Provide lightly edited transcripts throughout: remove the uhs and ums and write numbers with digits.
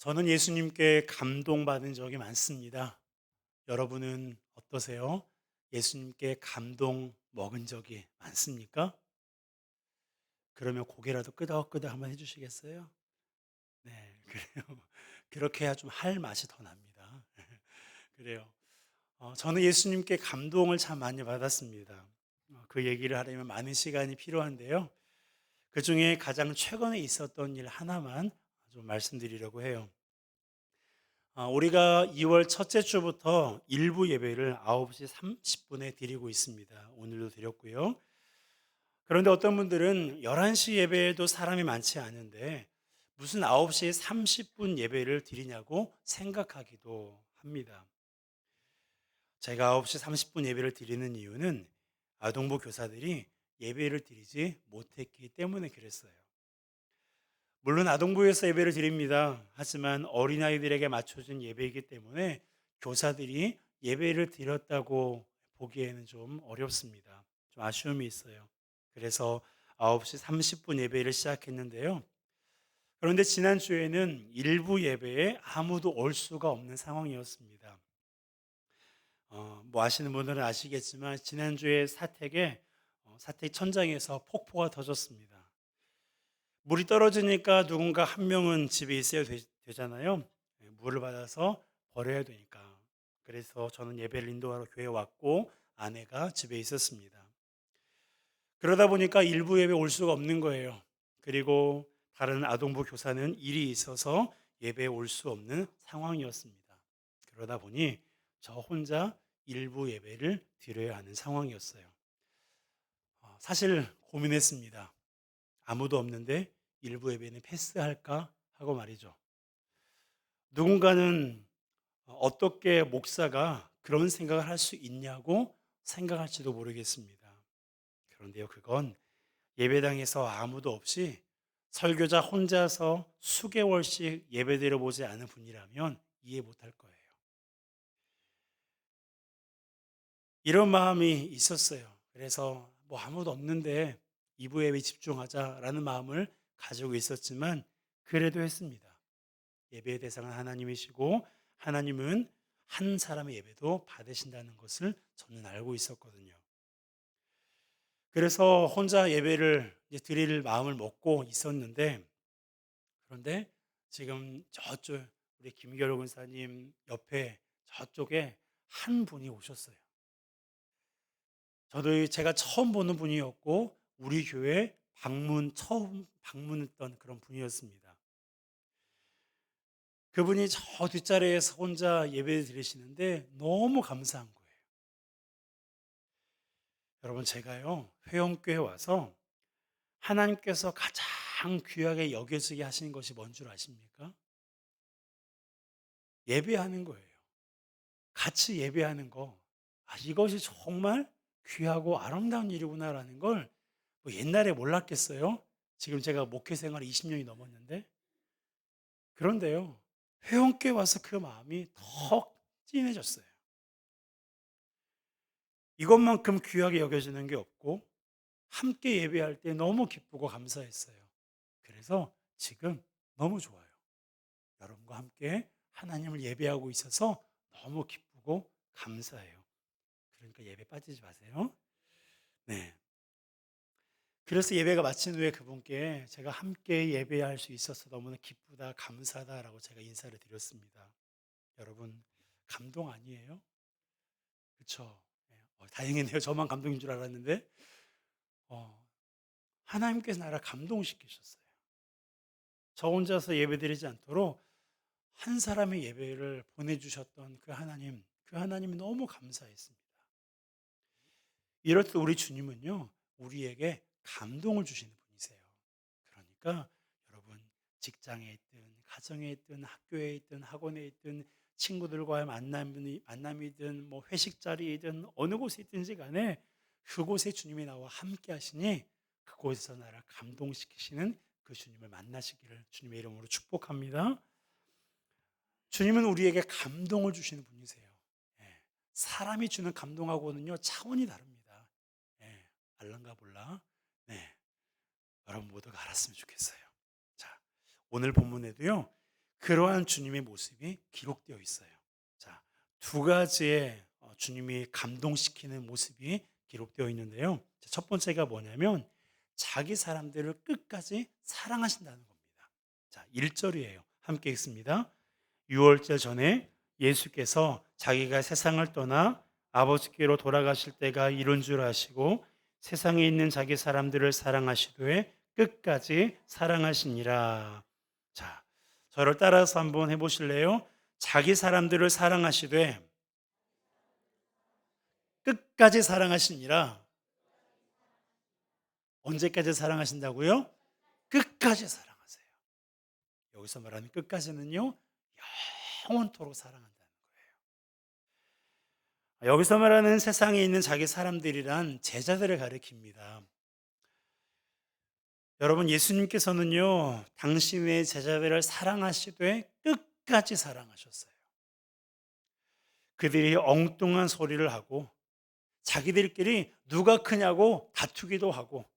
저는 예수님께 감동받은 적이 많습니다. 여러분은 어떠세요? 예수님께 감동 먹은 적이 많습니까? 그러면 고개라도 끄덕끄덕 한번 해주시겠어요? 네, 그래요. 그렇게 해야 좀 할 맛이 더 납니다. 그래요. 저는 예수님께 감동을 참 많이 받았습니다. 그 얘기를 하려면 많은 시간이 필요한데요. 그 중에 가장 최근에 있었던 일 하나만 좀 말씀드리려고 해요. 우리가 2월 첫째 주부터 일부 예배를 9시 30분에 드리고 있습니다. 오늘도 드렸고요. 그런데 어떤 분들은 11시 예배에도 사람이 많지 않은데 무슨 9시 30분 예배를 드리냐고 생각하기도 합니다. 제가 9시 30분 예배를 드리는 이유는 아동부 교사들이 예배를 드리지 못했기 때문에 그랬어요. 물론 아동부에서 예배를 드립니다. 하지만 어린아이들에게 맞춰진 예배이기 때문에 교사들이 예배를 드렸다고 보기에는 좀 어렵습니다. 좀 아쉬움이 있어요. 그래서 9시 30분 예배를 시작했는데요. 그런데 지난주에는 일부 예배에 아무도 올 수가 없는 상황이었습니다. 뭐 아시는 분들은 아시겠지만 지난주에 사택 천장에서 폭포가 터졌습니다. 물이 떨어지니까 누군가 한 명은 집에 있어야 되잖아요. 물을 받아서 버려야 되니까. 그래서 저는 예배를 인도하러 교회에 왔고 아내가 집에 있었습니다. 그러다 보니까 일부 예배 올 수가 없는 거예요. 그리고 다른 아동부 교사는 일이 있어서 예배에 올 수 없는 상황이었습니다. 그러다 보니 저 혼자 일부 예배를 드려야 하는 상황이었어요. 사실 고민했습니다. 아무도 없는데 일부 예배는 패스할까 하고 말이죠. 누군가는 어떻게 목사가 그런 생각을 할 수 있냐고 생각할지도 모르겠습니다. 그런데요, 그건 예배당에서 아무도 없이 설교자 혼자서 수개월씩 예배드려 보지 않은 분이라면 이해 못할 거예요. 이런 마음이 있었어요. 그래서 뭐 아무도 없는데 2부 예배 집중하자라는 마음을 가지고 있었지만 그래도 했습니다. 예배의 대상은 하나님이시고 하나님은 한 사람의 예배도 받으신다는 것을 저는 알고 있었거든요. 그래서 혼자 예배를 이제 드릴 마음을 먹고 있었는데 그런데 지금 저쪽 우리 김결호 군사님 옆에 저쪽에 한 분이 오셨어요. 저도 제가 처음 보는 분이었고 우리 교회 처음 방문했던 그런 분이었습니다. 그분이 저 뒷자리에서 혼자 예배를 드리시는데 너무 감사한 거예요. 여러분, 제가요, 회원교회 와서 하나님께서 가장 귀하게 여겨지게 하시는 것이 뭔 줄 아십니까? 예배하는 거예요. 같이 예배하는 거. 이것이 정말 귀하고 아름다운 일이구나라는 걸 뭐 옛날에 몰랐겠어요? 지금 제가 목회 생활 20년이 넘었는데. 그런데요, 회원교회 와서 그 마음이 더 진해졌어요. 이것만큼 귀하게 여겨지는 게 없고, 함께 예배할 때 너무 기쁘고 감사했어요. 그래서 지금 너무 좋아요. 여러분과 함께 하나님을 예배하고 있어서 너무 기쁘고 감사해요. 그러니까 예배 빠지지 마세요. 네. 그래서 예배가 마친 후에 그분께 제가 함께 예배할 수 있어서 너무나 기쁘다, 감사하다라고 제가 인사를 드렸습니다. 여러분, 감동 아니에요? 그렇죠? 다행이네요. 저만 감동인 줄 알았는데 어, 하나님께서 나를 감동시키셨어요. 저 혼자서 예배드리지 않도록 한 사람의 예배를 보내주셨던 그 하나님이 너무 감사했습니다. 이럴 때 우리 주님은요, 우리에게 감동을 주시는 분이세요. 그러니까 여러분, 직장에 있든, 가정에 있든, 학교에 있든, 학원에 있든, 친구들과의 만남이든, 뭐 회식 자리이든, 어느 곳에 있든지 간에 그곳에 주님이 나와 함께 하시니 그곳에서 나를 감동시키시는 그 주님을 만나시기를 주님의 이름으로 축복합니다. 주님은 우리에게 감동을 주시는 분이세요. 예. 사람이 주는 감동하고는요, 차원이 다릅니다. 예. 알란가 몰라? 네. 여러분 모두가 알았으면 좋겠어요. 자, 오늘 본문에도요, 그러한 주님의 모습이 기록되어 있어요. 자, 두 가지의 주님이 감동시키는 모습이 기록되어 있는데요. 첫 번째가 뭐냐면 자기 사람들을 끝까지 사랑하신다는 겁니다. 자, 1절이에요. 함께 읽습니다. 유월절 전에 예수께서 자기가 세상을 떠나 아버지께로 돌아가실 때가 이른 줄 아시고 세상에 있는 자기 사람들을 사랑하시되 끝까지 사랑하시니라. 자, 저를 따라서 한번 해보실래요? 자기 사람들을 사랑하시되 끝까지 사랑하시니라. 언제까지 사랑하신다고요? 끝까지 사랑하세요. 여기서 말하는 끝까지는요, 영원토록 사랑한다는 거예요. 여기서 말하는 세상에 있는 자기 사람들이란 제자들을 가리킵니다. 여러분, 예수님께서는요, 당신의 제자들을 사랑하시되 끝까지 사랑하셨어요. 그들이 엉뚱한 소리를 하고 자기들끼리 누가 크냐고 다투기도 하고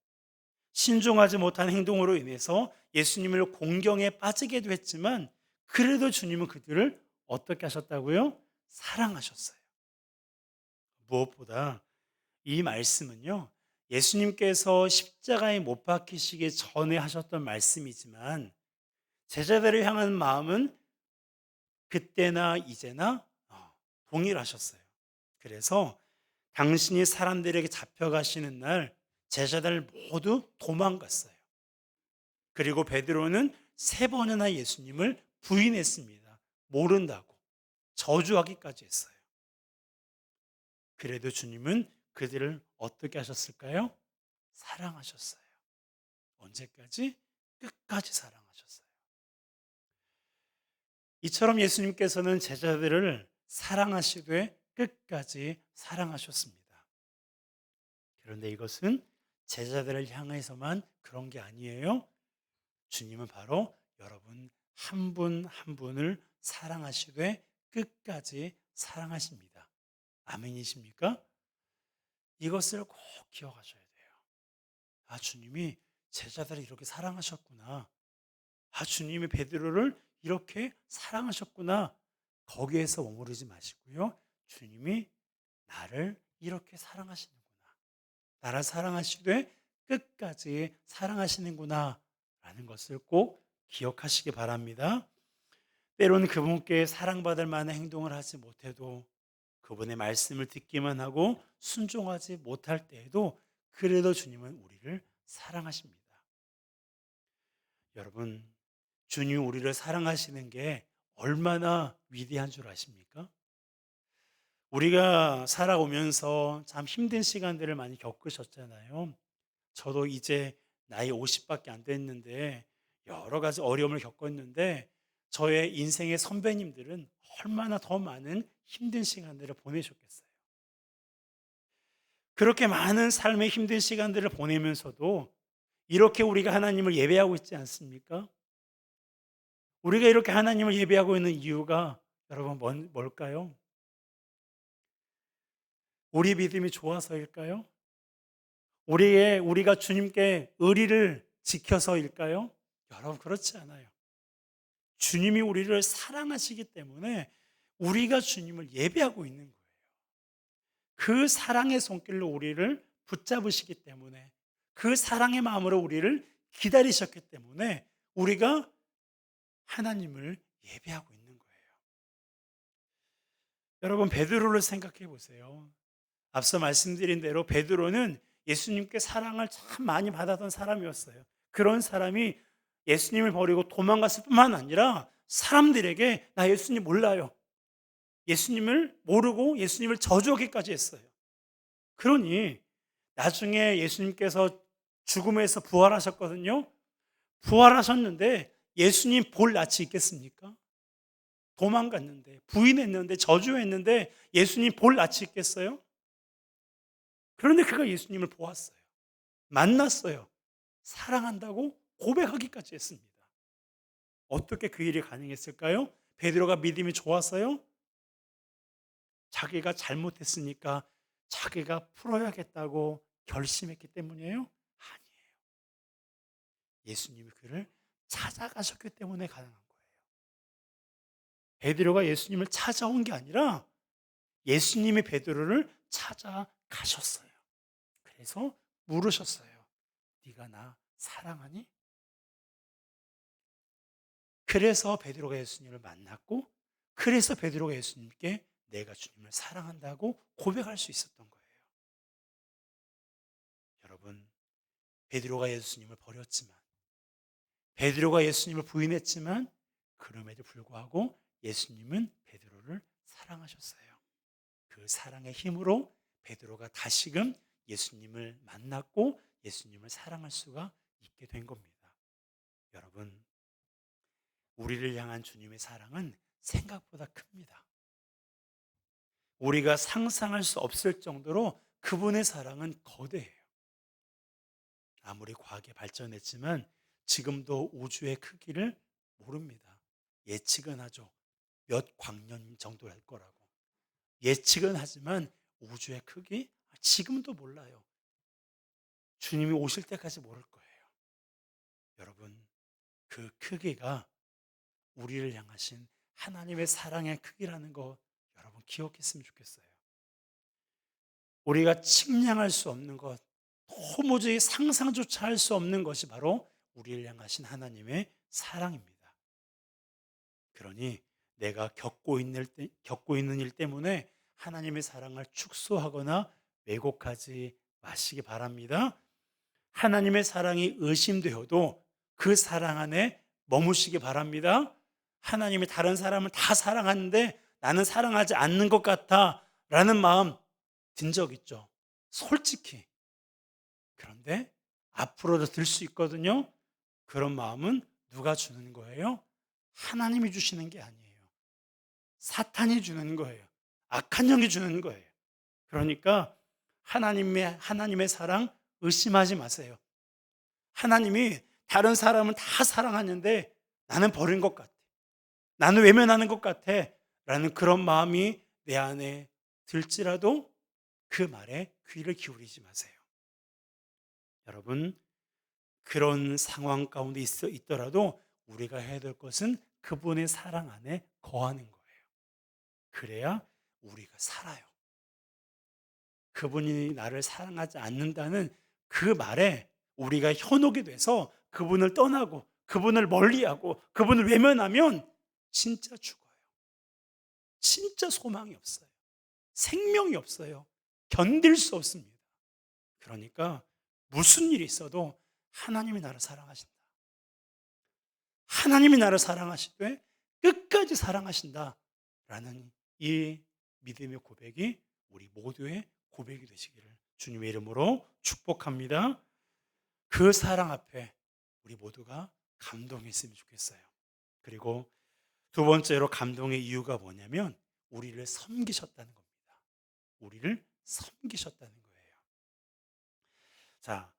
신중하지 못한 행동으로 인해서 예수님을 공경에 빠지게도 했지만 그래도 주님은 그들을 어떻게 하셨다고요? 사랑하셨어요. 무엇보다 이 말씀은요, 예수님께서 십자가에 못 박히시기 전에 하셨던 말씀이지만 제자들을 향한 마음은 그때나 이제나 동일하셨어요. 그래서 당신이 사람들에게 잡혀가시는 날 제자들 모두 도망갔어요. 그리고 베드로는 3번이나 예수님을 부인했습니다. 모른다고 저주하기까지 했어요. 그래도 주님은 그들을 어떻게 하셨을까요? 사랑하셨어요. 언제까지? 끝까지 사랑하셨어요. 이처럼 예수님께서는 제자들을 사랑하시되 끝까지 사랑하셨습니다. 그런데 이것은 제자들을 향해서만 그런 게 아니에요. 주님은 바로 여러분 한 분 한 분을 사랑하시되 끝까지 사랑하십니다. 아멘이십니까? 이것을 꼭 기억하셔야 돼요. 아, 주님이 제자들을 이렇게 사랑하셨구나. 아, 주님이 베드로를 이렇게 사랑하셨구나. 거기에서 머무르지 마시고요. 주님이 나를 이렇게 사랑하시는구나. 나를 사랑하시되 끝까지 사랑하시는구나. 라는 것을 꼭 기억하시기 바랍니다. 때로는 그분께 사랑받을 만한 행동을 하지 못해도 그분의 말씀을 듣기만 하고 순종하지 못할 때에도 그래도 주님은 우리를 사랑하십니다. 여러분, 주님이 우리를 사랑하시는 게 얼마나 위대한 줄 아십니까? 우리가 살아오면서 참 힘든 시간들을 많이 겪으셨잖아요. 저도 이제 나이 50밖에 안 됐는데 여러 가지 어려움을 겪었는데 저의 인생의 선배님들은 얼마나 더 많은 힘든 시간들을 보내셨겠어요. 그렇게 많은 삶의 힘든 시간들을 보내면서도 이렇게 우리가 하나님을 예배하고 있지 않습니까? 우리가 이렇게 하나님을 예배하고 있는 이유가 여러분 뭘까요? 우리 믿음이 좋아서일까요? 우리가 주님께 의리를 지켜서일까요? 여러분 그렇지 않아요. 주님이 우리를 사랑하시기 때문에 우리가 주님을 예배하고 있는 거예요. 그 사랑의 손길로 우리를 붙잡으시기 때문에 그 사랑의 마음으로 우리를 기다리셨기 때문에 우리가 하나님을 예배하고 있는 거예요. 여러분 베드로를 생각해 보세요. 앞서 말씀드린 대로 베드로는 예수님께 사랑을 참 많이 받았던 사람이었어요. 그런 사람이 예수님을 버리고 도망갔을 뿐만 아니라 사람들에게 나 예수님 몰라요. 예수님을 모르고 예수님을 저주하기까지 했어요. 그러니 나중에 예수님께서 죽음에서 부활하셨거든요. 부활하셨는데 예수님 볼 낯이 있겠습니까? 도망갔는데 부인했는데 저주했는데 예수님 볼 낯이 있겠어요? 그런데 그가 예수님을 보았어요. 만났어요. 사랑한다고 고백하기까지 했습니다. 어떻게 그 일이 가능했을까요? 베드로가 믿음이 좋았어요? 자기가 잘못했으니까 자기가 풀어야겠다고 결심했기 때문이에요? 아니에요. 예수님이 그를 찾아가셨기 때문에 가능한 거예요. 베드로가 예수님을 찾아온 게 아니라 예수님이 베드로를 찾아가셨어요. 그래서 물으셨어요. 네가 나 사랑하니? 그래서 베드로가 예수님을 만났고, 그래서 베드로가 예수님께 내가 주님을 사랑한다고 고백할 수 있었던 거예요. 여러분, 베드로가 예수님을 버렸지만, 베드로가 예수님을 부인했지만, 그럼에도 불구하고 예수님은 베드로를 사랑하셨어요. 그 사랑의 힘으로 베드로가 다시금 예수님을 만났고 예수님을 사랑할 수가 있게 된 겁니다. 여러분, 우리를 향한 주님의 사랑은 생각보다 큽니다. 우리가 상상할 수 없을 정도로 그분의 사랑은 거대해요. 아무리 과학이 발전했지만 지금도 우주의 크기를 모릅니다. 예측은 하죠. 몇 광년 정도 할 거라고. 예측은 하지만 우주의 크기 지금도 몰라요. 주님이 오실 때까지 모를 거예요. 여러분, 그 크기가 우리를 향하신 하나님의 사랑의 크기라는 거 여러분 기억했으면 좋겠어요. 우리가 측량할 수 없는 것, 도무지 상상조차 할 수 없는 것이 바로 우리를 향하신 하나님의 사랑입니다. 그러니 내가 겪고 있는 일 때문에 하나님의 사랑을 축소하거나 왜곡하지 마시기 바랍니다. 하나님의 사랑이 의심되어도 그 사랑 안에 머무시기 바랍니다. 하나님이 다른 사람을 다 사랑하는데 나는 사랑하지 않는 것 같아 라는 마음 든 적 있죠. 솔직히. 그런데 앞으로도 들 수 있거든요. 그런 마음은 누가 주는 거예요? 하나님이 주시는 게 아니에요. 사탄이 주는 거예요. 악한 영이 주는 거예요. 그러니까 하나님의 사랑 의심하지 마세요. 하나님이 다른 사람은 다 사랑하는데 나는 버린 것 같아. 나는 외면하는 것 같아. 라는 그런 마음이 내 안에 들지라도 그 말에 귀를 기울이지 마세요. 여러분, 그런 상황 가운데 있더라도 우리가 해야 될 것은 그분의 사랑 안에 거하는 거예요. 그래야 우리가 살아요. 그분이 나를 사랑하지 않는다는 그 말에 우리가 현혹이 돼서 그분을 떠나고 그분을 멀리하고 그분을 외면하면 진짜 죽어요. 진짜 소망이 없어요. 생명이 없어요. 견딜 수 없습니다. 그러니까 무슨 일이 있어도 하나님이 나를 사랑하신다. 하나님이 나를 사랑하시되 끝까지 사랑하신다. 라는 이 믿음의 고백이 우리 모두의 고백이 되시기를 주님의 이름으로 축복합니다. 그 사랑 앞에 우리 모두가 감동했으면 좋겠어요. 그리고 두 번째로 감동의 이유가 뭐냐면 우리를 섬기셨다는 겁니다. 우리를 섬기셨다는 거예요. 자,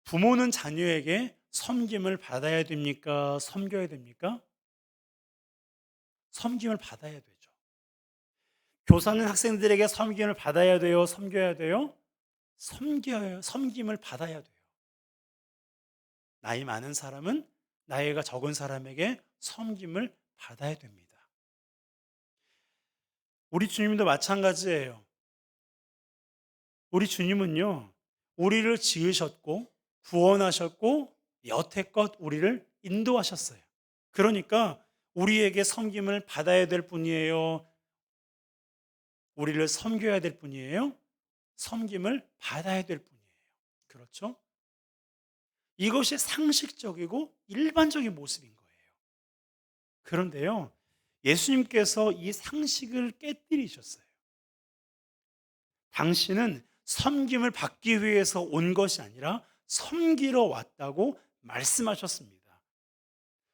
부모는 자녀에게 섬김을 받아야 됩니까? 섬겨야 됩니까? 섬김을 받아야 되죠. 교사는 학생들에게 섬김을 받아야 돼요? 섬겨야 돼요? 섬김을 받아야 돼요. 나이 많은 사람은 나이가 적은 사람에게 섬김을 받아야 됩니다. 우리 주님도 마찬가지예요. 우리 주님은요, 우리를 지으셨고, 구원하셨고, 여태껏 우리를 인도하셨어요. 그러니까 우리에게 섬김을 받아야 될 뿐이에요? 우리를 섬겨야 될 뿐이에요? 섬김을 받아야 될 뿐이에요. 그렇죠? 이것이 상식적이고 일반적인 모습인 거예요. 그런데요, 예수님께서 이 상식을 깨뜨리셨어요. 당신은 섬김을 받기 위해서 온 것이 아니라 섬기러 왔다고 말씀하셨습니다.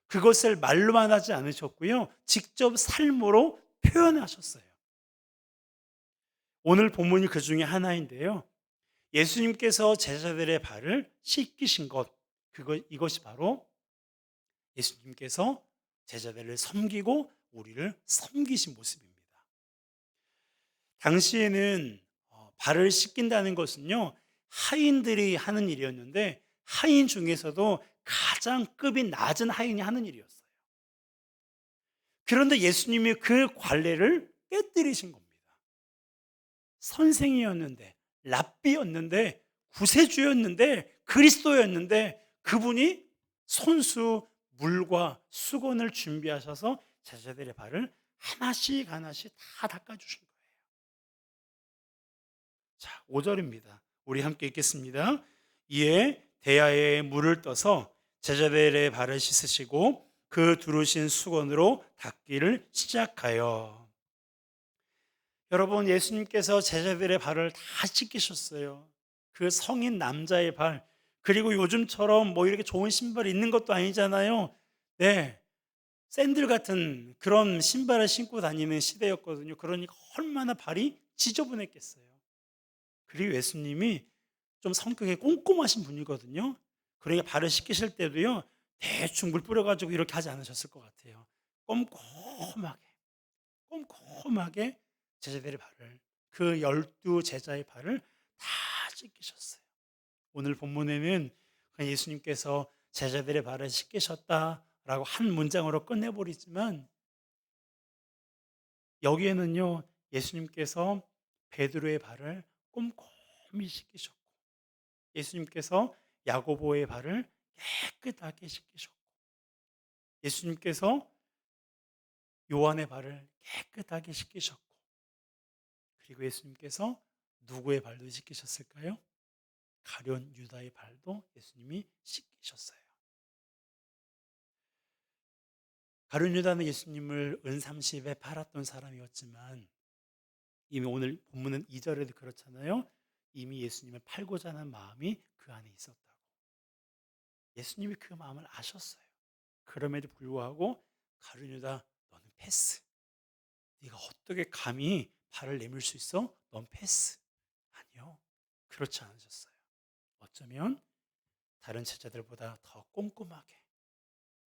그것을 말로만 하지 않으셨고요, 직접 삶으로 표현하셨어요. 오늘 본문이 그 중에 하나인데요. 예수님께서 제자들의 발을 씻기신 것, 이것이 바로 예수님께서 제자들을 섬기고 우리를 섬기신 모습입니다. 당시에는 발을 씻긴다는 것은요, 하인들이 하는 일이었는데 하인 중에서도 가장 급이 낮은 하인이 하는 일이었어요. 그런데 예수님이 그 관례를 깨뜨리신 겁니다. 선생이었는데, 랍비였는데, 구세주였는데, 그리스도였는데 그분이 손수 물과 수건을 준비하셔서 제자들의 발을 하나씩 하나씩 다 닦아주신 거예요. 자, 5절입니다. 우리 함께 읽겠습니다. 이에 대야에 물을 떠서 제자들의 발을 씻으시고 그 두르신 수건으로 닦기를 시작하여. 여러분, 예수님께서 제자들의 발을 다 씻기셨어요. 그 성인 남자의 발, 그리고 요즘처럼 뭐 이렇게 좋은 신발이 있는 것도 아니잖아요. 네, 샌들 같은 그런 신발을 신고 다니는 시대였거든요. 그러니까 얼마나 발이 지저분했겠어요. 그리고 예수님이 좀 성격이 꼼꼼하신 분이거든요. 그러니까 발을 씻기실 때도요, 대충 물 뿌려가지고 이렇게 하지 않으셨을 것 같아요. 꼼꼼하게, 꼼꼼하게 제자들의 발을, 그 12제자의 발을 다 씻기셨어요. 오늘 본문에는 예수님께서 제자들의 발을 씻기셨다라고 한 문장으로 끝내버리지만, 여기에는요, 예수님께서 베드로의 발을 꼼꼼히 씻기셨고, 예수님께서 야고보의 발을 깨끗하게 씻기셨고, 예수님께서 요한의 발을 깨끗하게 씻기셨고, 그리고 예수님께서 누구의 발도 씻기셨을까요? 가룟 유다의 발도 예수님이 씻기셨어요. 가룟 유다는 예수님을 은삼십에 팔았던 사람이었지만, 이미 오늘 본문은 2절에도 그렇잖아요. 이미 예수님을 팔고자 하는 마음이 그 안에 있었다고. 예수님이 그 마음을 아셨어요. 그럼에도 불구하고 가룟 유다, 너는 패스. 네가 어떻게 감히 발을 내밀 수 있어? 넌 패스. 아니요, 그렇지 않으셨어요. 어쩌면 다른 제자들보다 더 꼼꼼하게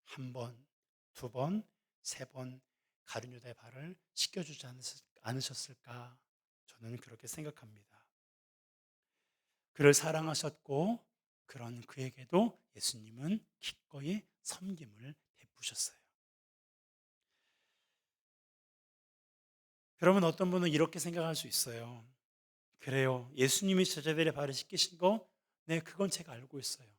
한 번, 두 번, 세 번 가룟 유다의 발을 씻겨주지 않으셨을까? 저는 그렇게 생각합니다. 그를 사랑하셨고, 그런 그에게도 예수님은 기꺼이 섬김을 베푸셨어요. 그러면 어떤 분은 이렇게 생각할 수 있어요. 그래요, 예수님이 제자들의 발을 씻기신 거, 네, 그건 제가 알고 있어요.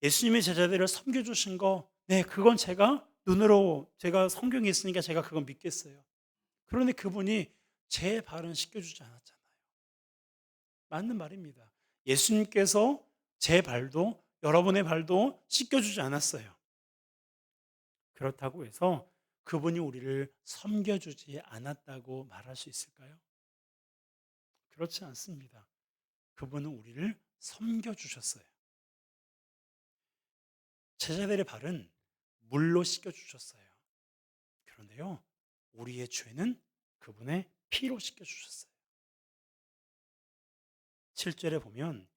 예수님이 제자들을 섬겨주신 거, 네, 그건 제가 눈으로, 제가 성경에 있으니까 제가 그건 믿겠어요. 그런데 그분이 제 발은 씻겨주지 않았잖아요. 맞는 말입니다. 예수님께서 제 발도, 여러분의 발도 씻겨주지 않았어요. 그렇다고 해서 그분이 우리를 섬겨주지 않았다고 말할 수 있을까요? 그렇지 않습니다. 그분은 우리를 섬겨주셨어요. 제자들의 발은 물로 씻겨주셨어요. 그런데요, 우리의 죄는 그분의 피로 씻겨주셨어요. 7절에 보면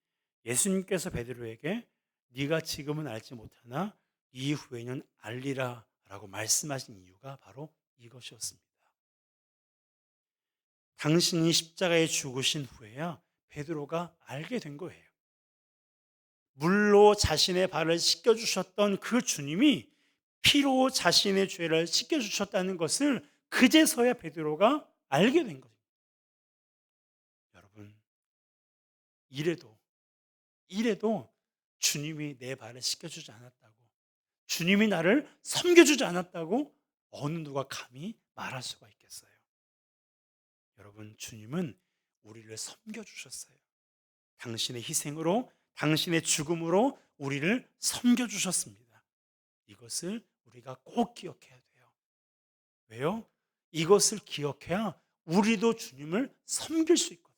예수님께서 베드로에게 네가 지금은 알지 못하나 이후에는 알리라 라고 말씀하신 이유가 바로 이것이었습니다. 당신이 십자가에 죽으신 후에야 베드로가 알게 된 거예요. 물로 자신의 발을 씻겨주셨던 그 주님이 피로 자신의 죄를 씻겨주셨다는 것을 그제서야 베드로가 알게 된 거죠. 여러분, 이래도 주님이 내 발을 씻겨주지 않았다고, 주님이 나를 섬겨주지 않았다고 어느 누가 감히 말할 수가 있겠어요? 여러분, 주님은 우리를 섬겨주셨어요. 당신의 희생으로, 당신의 죽음으로 우리를 섬겨주셨습니다. 이것을 우리가 꼭 기억해야 돼요. 왜요? 이것을 기억해야 우리도 주님을 섬길 수 있거든요.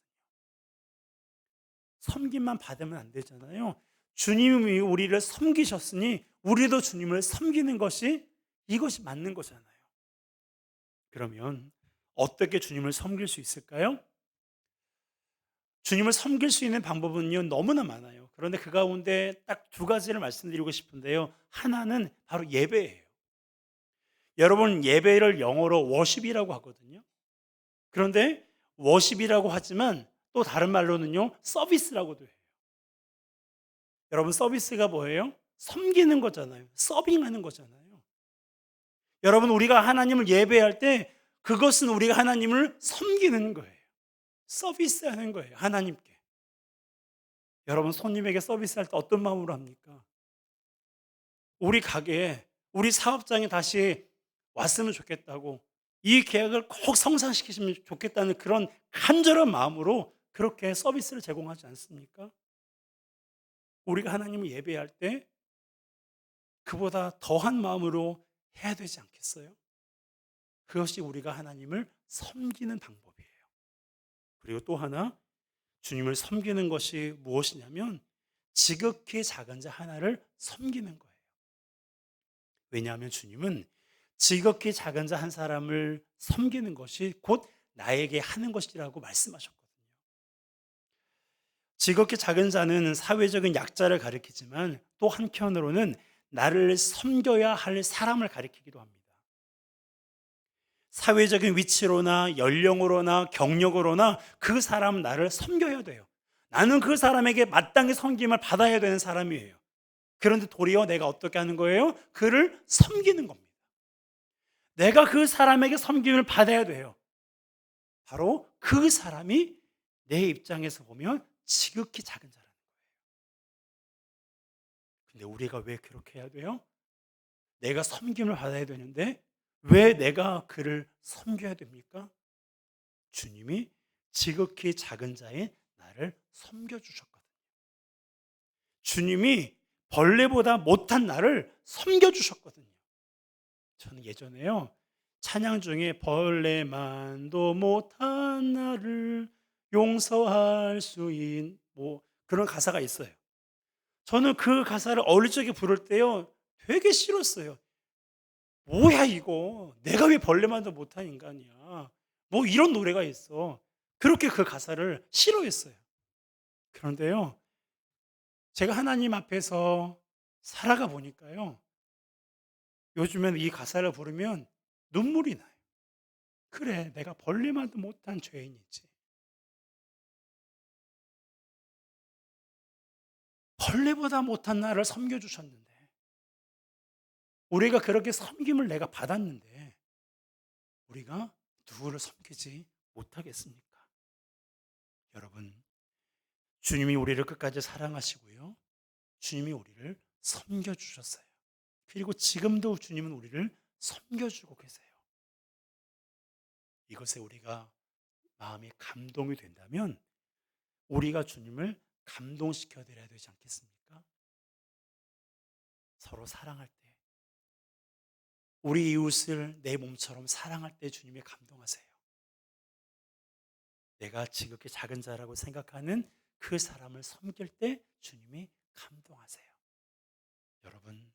섬김만 받으면 안 되잖아요. 주님이 우리를 섬기셨으니 우리도 주님을 섬기는 것이, 이것이 맞는 거잖아요. 그러면 어떻게 주님을 섬길 수 있을까요? 주님을 섬길 수 있는 방법은요, 너무나 많아요. 그런데 그 가운데 딱 두 가지를 말씀드리고 싶은데요. 하나는 바로 예배예요. 여러분, 예배를 영어로 워십이라고 하거든요. 그런데 워십이라고 하지만 또 다른 말로는요, 서비스라고도 해요. 여러분, 서비스가 뭐예요? 섬기는 거잖아요. 서빙하는 거잖아요. 여러분, 우리가 하나님을 예배할 때 그것은 우리가 하나님을 섬기는 거예요. 서비스하는 거예요, 하나님께. 여러분, 손님에게 서비스할 때 어떤 마음으로 합니까? 우리 가게에 우리 사업장에 다시 왔으면 좋겠다고, 이 계약을 꼭 성사시키시면 좋겠다는 그런 간절한 마음으로 그렇게 서비스를 제공하지 않습니까? 우리가 하나님을 예배할 때 그보다 더한 마음으로 해야 되지 않겠어요? 그것이 우리가 하나님을 섬기는 방법이에요. 그리고 또 하나, 주님을 섬기는 것이 무엇이냐면 지극히 작은 자 하나를 섬기는 거예요. 왜냐하면 주님은 지극히 작은 자 한 사람을 섬기는 것이 곧 나에게 하는 것이라고 말씀하셨거든요. 지극히 작은 자는 사회적인 약자를 가리키지만 또 한편으로는 나를 섬겨야 할 사람을 가리키기도 합니다. 사회적인 위치로나 연령으로나 경력으로나 그 사람 나를 섬겨야 돼요. 나는 그 사람에게 마땅히 섬김을 받아야 되는 사람이에요. 그런데 도리어 내가 어떻게 하는 거예요? 그를 섬기는 겁니다. 내가 그 사람에게 섬김을 받아야 돼요. 바로 그 사람이 내 입장에서 보면 지극히 작은 자라는 거예요. 근데 우리가 왜 그렇게 해야 돼요? 내가 섬김을 받아야 되는데 왜 내가 그를 섬겨야 됩니까? 주님이 지극히 작은 자인 나를 섬겨주셨거든요. 주님이 벌레보다 못한 나를 섬겨주셨거든요. 저는 예전에요, 찬양 중에 벌레만도 못한 나를 용서할 수 있는 그런 가사가 있어요. 저는 그 가사를 어릴 적에 부를 때요, 되게 싫었어요. 뭐야 이거, 내가 왜 벌레만도 못한 인간이야, 뭐 이런 노래가 있어. 그렇게 그 가사를 싫어했어요. 그런데요, 제가 하나님 앞에서 살아가 보니까요, 요즘에는 이 가사를 부르면 눈물이 나요. 그래, 내가 벌레만도 못한 죄인이지. 벌레보다 못한 나를 섬겨주셨는데, 우리가 그렇게 섬김을 내가 받았는데 우리가 누구를 섬기지 못하겠습니까? 여러분, 주님이 우리를 끝까지 사랑하시고요, 주님이 우리를 섬겨주셨어요. 그리고 지금도 주님은 우리를 섬겨주고 계세요. 이것에 우리가 마음이 감동이 된다면 우리가 주님을 감동시켜 드려야 되지 않겠습니까? 서로 사랑할 때, 우리 이웃을 내 몸처럼 사랑할 때 주님이 감동하세요. 내가 지극히 작은 자라고 생각하는 그 사람을 섬길 때 주님이 감동하세요. 여러분,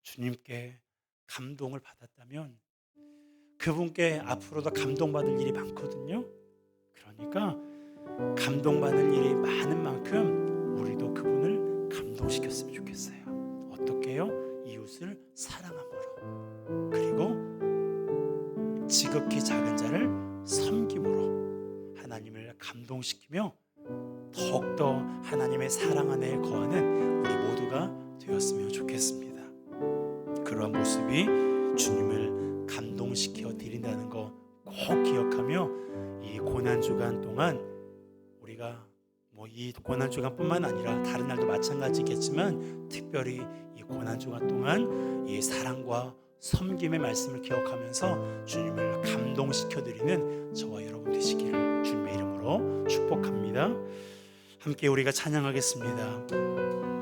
주님께 감동을 받았다면 그분께 앞으로도 감동받을 일이 많거든요. 그러니까 감동받을 일이 많은 만큼 우리도 그분을 감동시켰으면 좋겠어요. 어떻게 해요? 이웃을 사랑함으로, 그리고 지극히 작은 자를 섬김으로 하나님을 감동시키며 더욱더 하나님의 사랑 안에 거하는 우리 모두가 되었으면 좋겠습니다. 그러한 모습이 주님을 감동시켜 드린다는 거 꼭 기억하며 이 고난주간 동안 우리가 이 고난주간뿐만 아니라 다른 날도 마찬가지겠지만 특별히 이 고난주간 동안 이 사랑과 섬김의 말씀을 기억하면서 주님을 감동시켜 드리는 저와 여러분 되시기를 주님의 이름으로 축복합니다. 함께 우리가 찬양하겠습니다.